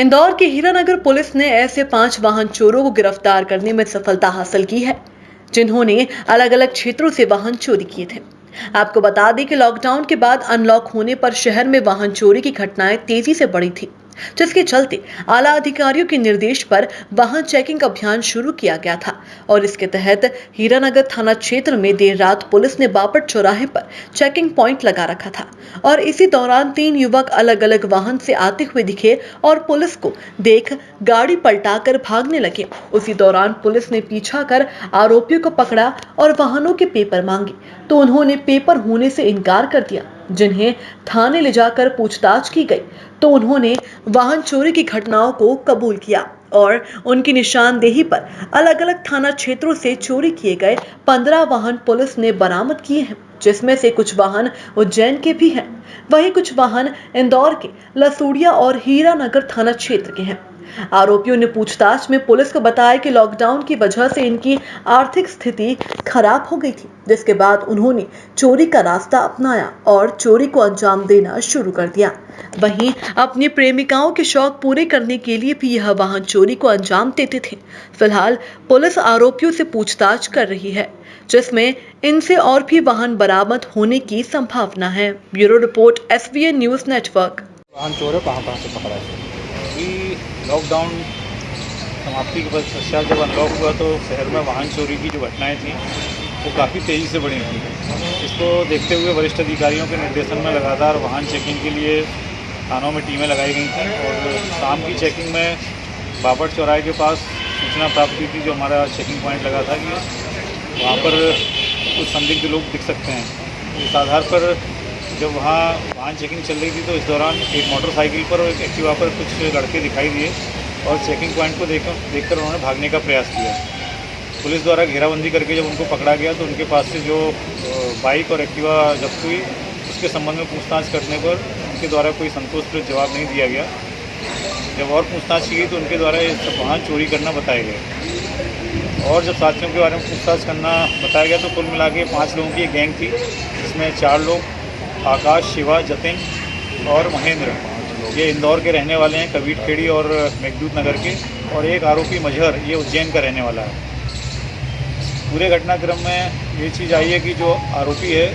इंदौर के हीरानगर पुलिस ने ऐसे 5 वाहन चोरों को गिरफ्तार करने में सफलता हासिल की है, जिन्होंने अलग अलग क्षेत्रों से वाहन चोरी किए थे। आपको बता दें कि लॉकडाउन के बाद अनलॉक होने पर शहर में वाहन चोरी की घटनाएं तेजी से बढ़ी थी, जिसके चलते आला अधिकारियों के निर्देश पर वाहन चेकिंग अभियान शुरू किया गया था और इसके तहत हीरानगर थाना क्षेत्र में देर रात पुलिस ने बापट चौराहे पर चेकिंग पॉइंट लगा रखा था और इसी दौरान 3 युवक अलग अलग वाहन से आते हुए दिखे और पुलिस को देख गाड़ी पलटाकर भागने लगे। उसी दौरान पुलिस ने पीछा कर आरोपियों को पकड़ा और वाहनों के पेपर मांगे तो उन्होंने पेपर होने से इनकार कर दिया। जिन्हें थाने ले जाकर पूछताछ की गई तो उन्होंने वाहन चोरी की घटनाओं को कबूल किया और उनकी निशानदेही पर अलग अलग थाना क्षेत्रों से चोरी किए गए 15 वाहन पुलिस ने बरामद किए हैं, जिसमें से कुछ वाहन उज्जैन के भी हैं, वहीं कुछ वाहन इंदौर के लसूड़िया और हीरानगर थाना क्षेत्र के हैं। आरोपियों ने पूछताछ में पुलिस को बताया कि लॉकडाउन की वजह से इनकी आर्थिक स्थिति खराब हो गई थी, जिसके बाद उन्होंने चोरी का रास्ता अपनाया और चोरी को अंजाम देना शुरू कर दिया। वहीं अपनी प्रेमिकाओं के शौक पूरे करने के लिए भी यह वाहन चोरी को अंजाम देते थे। फिलहाल पुलिस आरोपियों से पूछताछ कर रही है, जिसमें इनसे और भी वाहन बरामद होने की संभावना है। Bureau report SVN news network. वाहन चोर कहाँ से पकड़ा है? कि लॉकडाउन समाप्ति के पश्चात जब अनलॉक हुआ तो शहर में वाहन चोरी की जो घटनाएं थी वो काफ़ी तेज़ी से बढ़ी थी। इसको देखते हुए वरिष्ठ अधिकारियों के निर्देशन में लगातार वाहन चेकिंग के लिए थानों में टीमें लगाई गई थी और शाम की चेकिंग में बापट चौराहे के पास सूचना प्राप्त हुई थी, जो हमारा चेकिंग पॉइंट लगा था कि वहाँ पर कुछ संदिग्ध लोग दिख सकते हैं। इस आधार पर जब वहाँ वाहन चेकिंग चल रही थी तो इस दौरान एक मोटरसाइकिल पर और एक एक्टिवा पर कुछ लड़के दिखाई दिए और चेकिंग पॉइंट को देखकर उन्होंने भागने का प्रयास किया। पुलिस द्वारा घेराबंदी करके जब उनको पकड़ा गया तो उनके पास से जो बाइक और एक्टिवा जब्त हुई, उसके संबंध में पूछताछ करने पर उनके द्वारा कोई संतोषजनक जवाब नहीं दिया गया। जब और पूछताछ की गई तो उनके द्वारा ये सब वाहन चोरी करना बताया गया और जब साथियों के बारे में पूछताछ करना बताया गया तो कुल मिला के 5 लोगों की एक गैंग थी, जिसमें 4 लोग आकाश, शिवा, जतिन और महेंद्र, ये इंदौर के रहने वाले हैं, कबीर खेड़ी और मेघदूत नगर के, और एक आरोपी मजहर, ये उज्जैन का रहने वाला है। पूरे घटनाक्रम में ये चीज़ आई है कि जो आरोपी है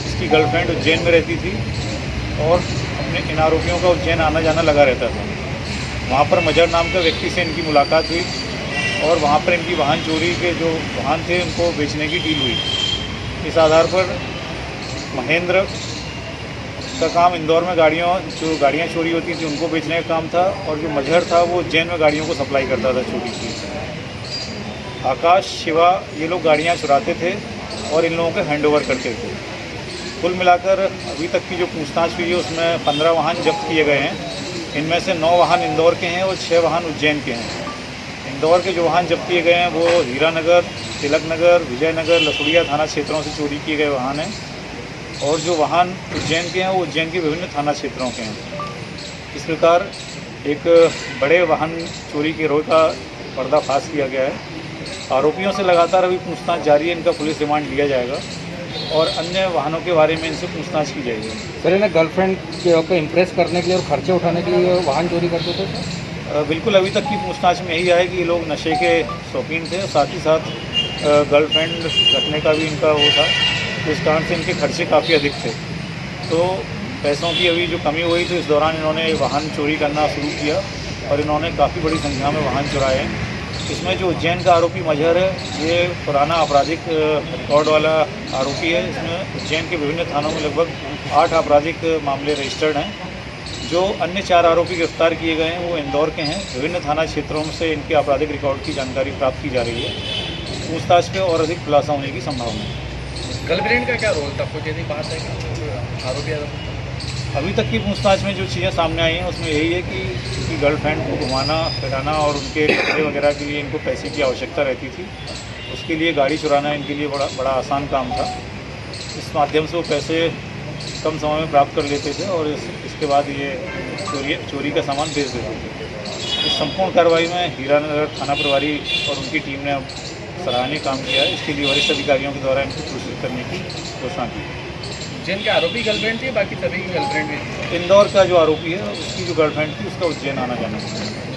इसकी गर्लफ्रेंड उज्जैन में रहती थी और अपने इन आरोपियों का उज्जैन आना जाना लगा रहता था। वहाँ पर मजहर नाम का व्यक्ति से इनकी मुलाकात हुई और वहाँ पर इनकी वाहन चोरी के जो वाहन थे उनको बेचने की डील हुई। इस आधार पर महेंद्र का काम इंदौर में गाड़ियाँ चोरी होती थी उनको बेचने का काम था और जो मजहर था वो उज्जैन में गाड़ियों को सप्लाई करता था चोरी की। आकाश, शिवा ये लोग गाड़ियाँ चुराते थे और इन लोगों के हैंडओवर करते थे। कुल मिलाकर अभी तक की जो पूछताछ हुई है उसमें 15 वाहन जब्त किए गए हैं। इनमें से 9 वाहन इंदौर के हैं और 6 वाहन उज्जैन के हैं। इंदौर के जो वाहन जब्त किए गए हैं वो हीरानगर, तिलकनगर, विजयनगर, लसूड़िया थाना क्षेत्रों से चोरी किए गए वाहन हैं और जो वाहन उज्जैन के हैं वो उज्जैन के विभिन्न थाना क्षेत्रों के हैं। इस प्रकार एक बड़े वाहन चोरी के गिरोह का पर्दाफाश किया गया है। आरोपियों से लगातार अभी पूछताछ जारी है, इनका पुलिस रिमांड लिया जाएगा और अन्य वाहनों के बारे में इनसे पूछताछ की जाएगी। सर, इन्हें गर्लफ्रेंड को इम्प्रेस करने के लिए और खर्चे उठाने के लिए वाहन चोरी करते थे? बिल्कुल, अभी तक की पूछताछ में यही आया कि ये लोग नशे के शौकीन थे, साथ ही साथ गर्लफ्रेंड रखने का भी इनका वो था, इस कारण से इनके खर्चे काफ़ी अधिक थे। तो पैसों की अभी जो कमी हुई तो इस दौरान इन्होंने वाहन चोरी करना शुरू किया और इन्होंने काफ़ी बड़ी संख्या में वाहन चुराए हैं। इसमें जो उज्जैन का आरोपी मजहर है ये पुराना आपराधिक रिकॉर्ड वाला आरोपी है। इसमें उज्जैन के विभिन्न थानों में लगभग 8 आपराधिक मामले रजिस्टर्ड हैं। जो अन्य 4 आरोपी गिरफ्तार किए गए हैं वो इंदौर के हैं। विभिन्न थाना क्षेत्रों से इनके आपराधिक रिकॉर्ड की जानकारी प्राप्त की जा रही है। पूछताछ पे और अधिक खुलासा होने की संभावना है। गर्लफ्रेंड का क्या रोल था? कुछ यदि बात है कि आरोपी अभी तक की पूछताछ में जो चीज़ें सामने आई हैं उसमें यही है कि उनकी गर्लफ्रेंड को घुमाना फिराना और उनके कपड़े वगैरह के लिए इनको पैसे की आवश्यकता रहती थी। उसके लिए गाड़ी चुराना इनके लिए बड़ा आसान काम था। इस माध्यम से वो पैसे कम समय में प्राप्त कर लेते थे और इसके बाद ये चोरी का सामान बेच देते थे। इस संपूर्ण कार्रवाई में हीरानगर थाना प्रभारी और उनकी टीम ने सराहनीय काम किया है। इसके लिए वरिष्ठ अधिकारियों के द्वारा इनको पुरस्कृत करने की घोषणा की। उज्जैन के आरोपी गर्लफ्रेंड थी, बाकी सभी की गर्लफ्रेंड भी थी। इंदौर का जो आरोपी है उसकी जो गर्लफ्रेंड थी उसका उज्जैन आना जाना था।